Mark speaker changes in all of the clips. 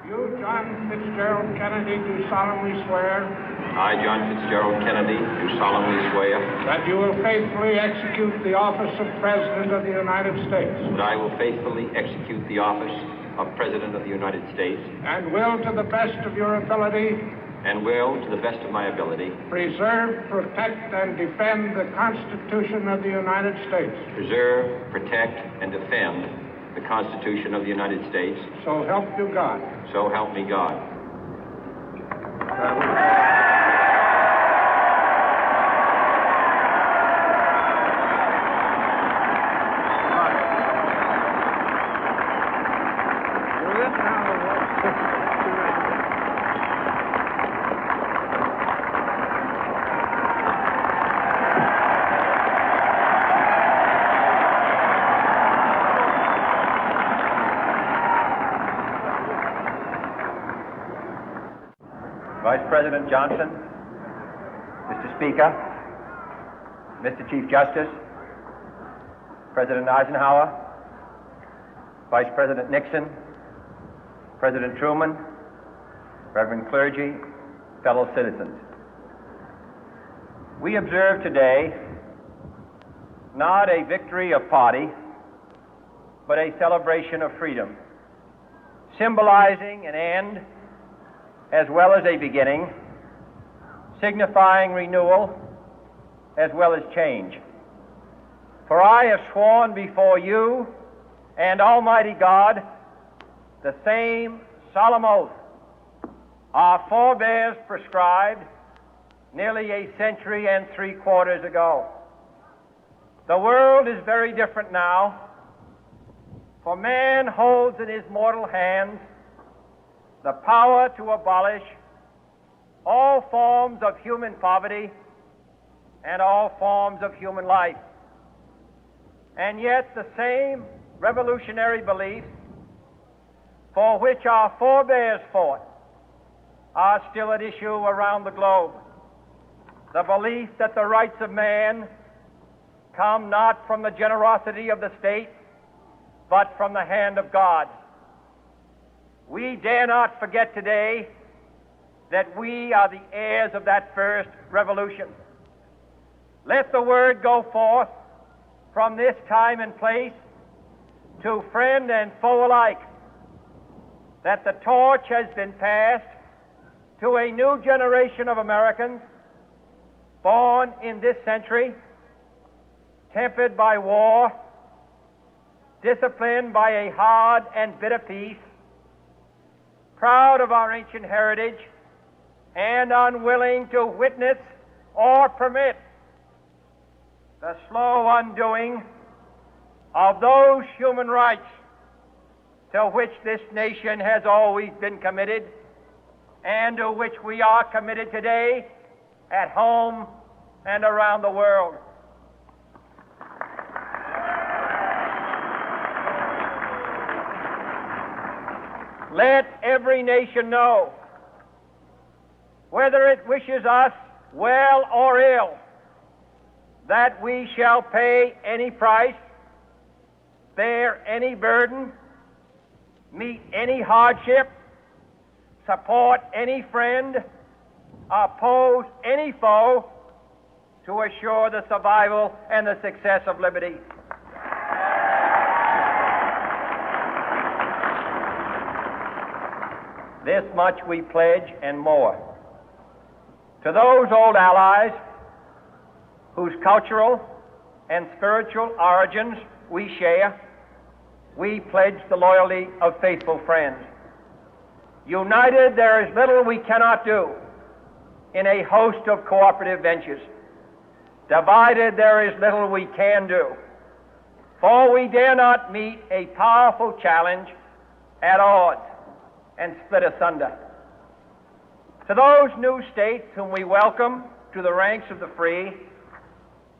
Speaker 1: You, John Fitzgerald Kennedy, do solemnly swear
Speaker 2: I, John Fitzgerald Kennedy, do solemnly swear
Speaker 1: that you will faithfully execute the office of President of the United States
Speaker 2: that I will faithfully execute the office of President of the United States
Speaker 1: and will, to the best of your ability,
Speaker 2: and will, to the best of my ability,
Speaker 1: preserve, protect, and defend the Constitution of the United States.
Speaker 2: preserve, protect, and defend the Constitution of the United States.
Speaker 1: So help you God.
Speaker 2: So help me God.
Speaker 3: Vice President Johnson, Mr. Speaker, Mr. Chief Justice, President Eisenhower, Vice President Nixon, President Truman, Reverend clergy, fellow citizens. We observe today not a victory of party, but a celebration of freedom, symbolizing an end as well as a beginning, signifying renewal as well as change. For I have sworn before you and Almighty God the same solemn oath our forebears prescribed nearly a century and 3/4 ago. The world is very different now, for man holds in his mortal hands the power to abolish all forms of human poverty and all forms of human life. And yet the same revolutionary beliefs for which our forebears fought are still at issue around the globe. The belief that the rights of man come not from the generosity of the state, but from the hand of God. We dare not forget today that we are the heirs of that first revolution. Let the word go forth from this time and place to friend and foe alike that the torch has been passed to a new generation of Americans born in this century, tempered by war, disciplined by a hard and bitter peace, proud of our ancient heritage, and unwilling to witness or permit the slow undoing of those human rights to which this nation has always been committed and to which we are committed today at home and around the world. Let every nation know, whether it wishes us well or ill, that we shall pay any price, bear any burden, meet any hardship, support any friend, oppose any foe to assure the survival and the success of liberty. This much we pledge and more. To those old allies whose cultural and spiritual origins we share, we pledge the loyalty of faithful friends. United, there is little we cannot do in a host of cooperative ventures. Divided, there is little we can do, for we dare not meet a powerful challenge at odds and split asunder. To those new states whom we welcome to the ranks of the free,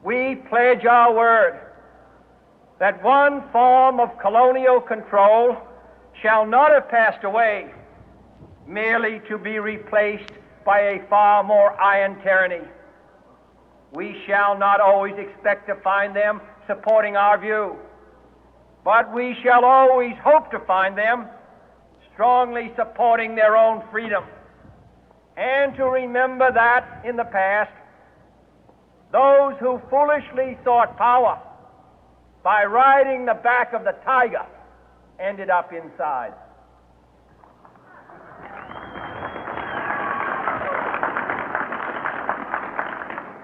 Speaker 3: we pledge our word that one form of colonial control shall not have passed away, merely to be replaced by a far more iron tyranny. We shall not always expect to find them supporting our view, but we shall always hope to find them strongly supporting their own freedom, and to remember that in the past, those who foolishly sought power by riding the back of the tiger ended up inside.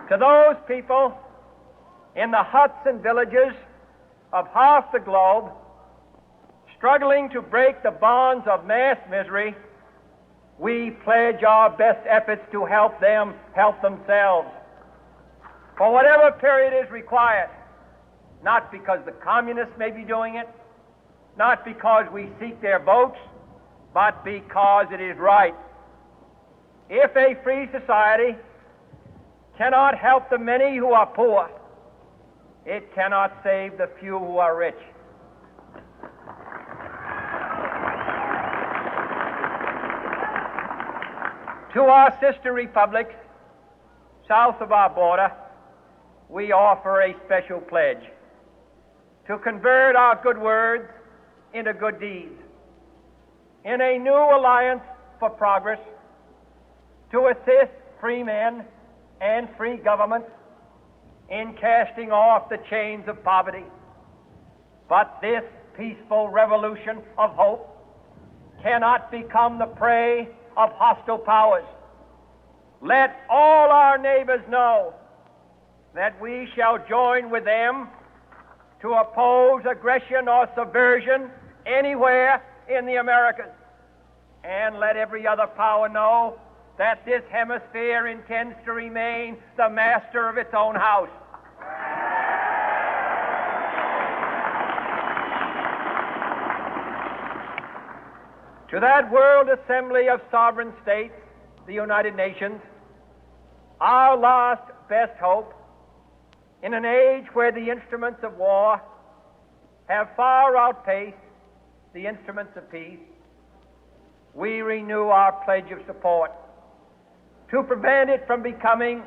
Speaker 3: To those people in the huts and villages of half the globe struggling to break the bonds of mass misery, we pledge our best efforts to help them help themselves for whatever period is required, not because the communists may be doing it, not because we seek their votes, but because it is right. If a free society cannot help the many who are poor, it cannot save the few who are rich. To our sister republics south of our border, we offer a special pledge to convert our good words into good deeds, in a new alliance for progress, to assist free men and free governments in casting off the chains of poverty. But this peaceful revolution of hope cannot become the prey of hostile powers. Let all our neighbors know that we shall join with them to oppose aggression or subversion anywhere in the Americas. And let every other power know that this hemisphere intends to remain the master of its own house. To that World Assembly of Sovereign States, the United Nations, our last best hope, in an age where the instruments of war have far outpaced the instruments of peace, we renew our pledge of support to prevent it from becoming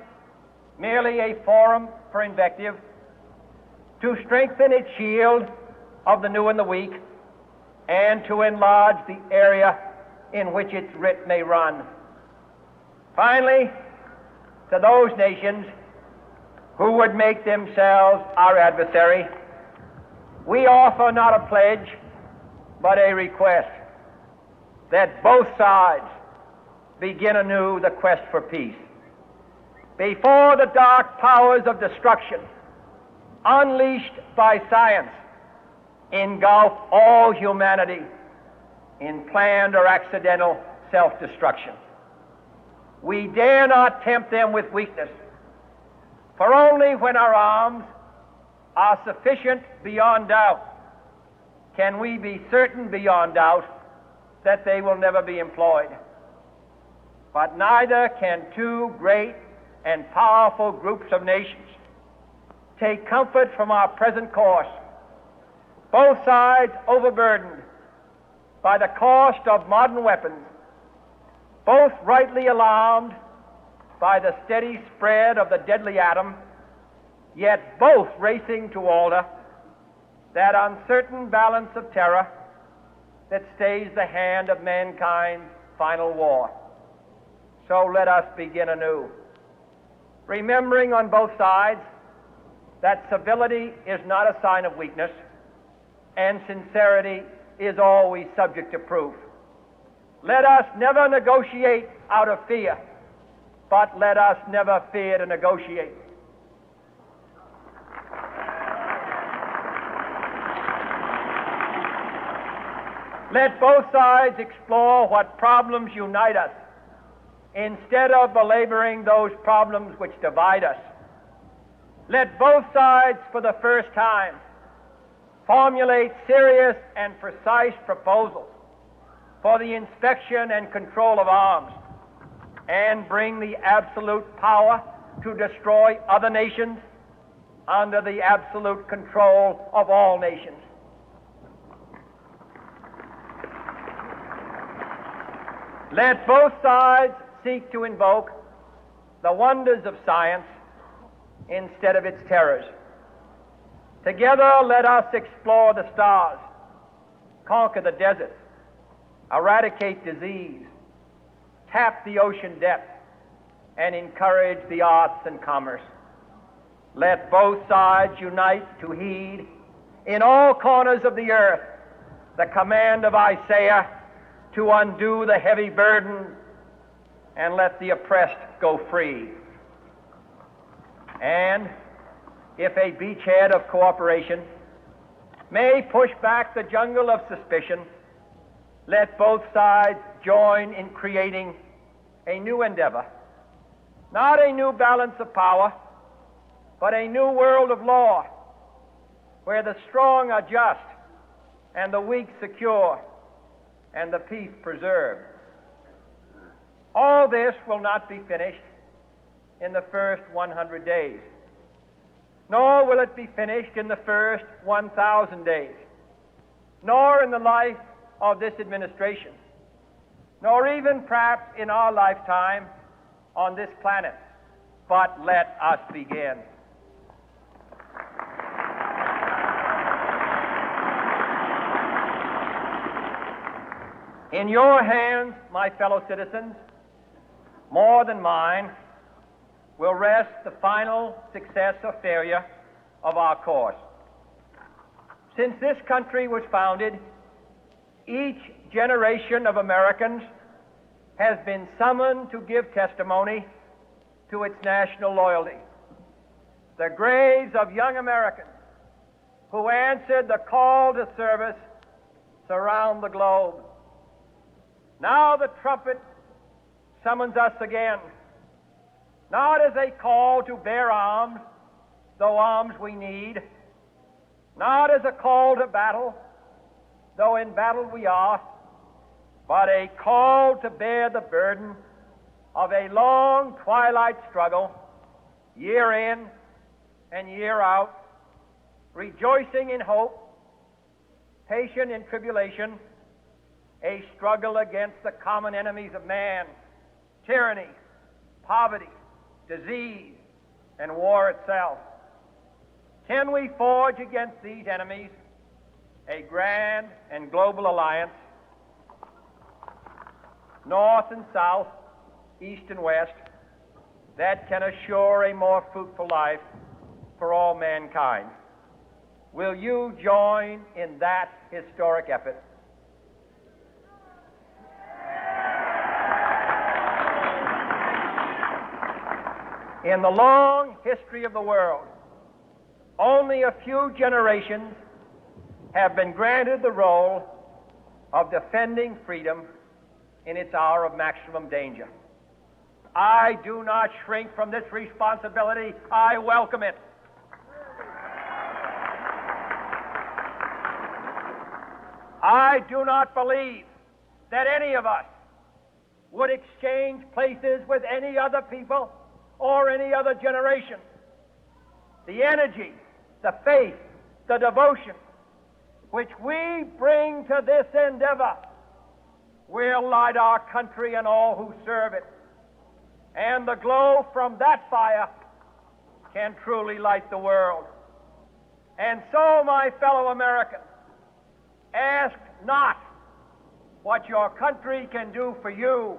Speaker 3: merely a forum for invective, to strengthen its shield of the new and the weak, and to enlarge the area in which its writ may run. Finally, to those nations who would make themselves our adversary, we offer not a pledge, but a request that both sides begin anew the quest for peace. Before the dark powers of destruction, unleashed by science, engulf all humanity in planned or accidental self-destruction, we dare not tempt them with weakness, for only when our arms are sufficient beyond doubt can we be certain beyond doubt that they will never be employed. But neither can two great and powerful groups of nations take comfort from our present course, both sides overburdened by the cost of modern weapons, both rightly alarmed by the steady spread of the deadly atom, yet both racing to alter that uncertain balance of terror that stays the hand of mankind's final war. So let us begin anew, remembering on both sides that civility is not a sign of weakness, and sincerity is always subject to proof. Let us never negotiate out of fear, but let us never fear to negotiate. Let both sides explore what problems unite us, instead of belaboring those problems which divide us. Let both sides, for the first time, formulate serious and precise proposals for the inspection and control of arms, and bring the absolute power to destroy other nations under the absolute control of all nations. Let both sides seek to invoke the wonders of science instead of its terrors. Together let us explore the stars, conquer the deserts, eradicate disease, tap the ocean depth, and encourage the arts and commerce. Let both sides unite to heed in all corners of the earth the command of Isaiah to undo the heavy burden and let the oppressed go free. And if a beachhead of cooperation may push back the jungle of suspicion, let both sides join in creating a new endeavor, not a new balance of power, but a new world of law, where the strong are just and the weak secure and the peace preserved. All this will not be finished in the first 100 days, nor will it be finished in the first 1,000 days, nor in the life of this administration, nor even perhaps in our lifetime on this planet. But let us begin. In your hands, my fellow citizens, more than mine, will rest the final success or failure of our course. Since this country was founded, each generation of Americans has been summoned to give testimony to its national loyalty. The graves of young Americans who answered the call to service surround the globe. Now the trumpet summons us again, not as a call to bear arms, though arms we need, not as a call to battle, though in battle we are, but a call to bear the burden of a long twilight struggle, year in and year out, rejoicing in hope, patient in tribulation, a struggle against the common enemies of man, tyranny, poverty, disease, and war itself. Can we forge against these enemies a grand and global alliance, north and south, east and west, that can assure a more fruitful life for all mankind? Will you join in that historic effort? In the long history of the world, only a few generations have been granted the role of defending freedom in its hour of maximum danger. I do not shrink from this responsibility. I welcome it. I do not believe that any of us would exchange places with any other people or any other generation. The energy, the faith, the devotion which we bring to this endeavor will light our country and all who serve it. And the glow from that fire can truly light the world. And so, my fellow Americans, ask not what your country can do for you,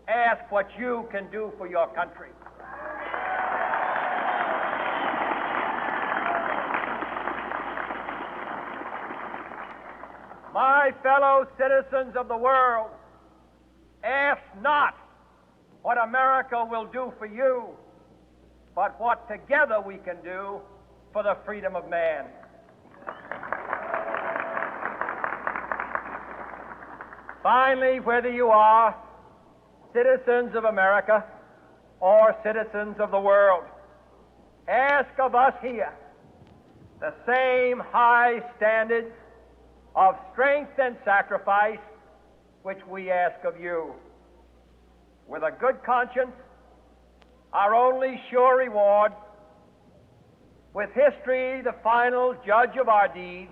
Speaker 3: ask what you can do for your country. My fellow citizens of the world, ask not what America will do for you, but what together we can do for the freedom of man. Finally, whether you are citizens of America or citizens of the world, ask of us here the same high standards of strength and sacrifice which we ask of you. With a good conscience, our only sure reward, with history the final judge of our deeds,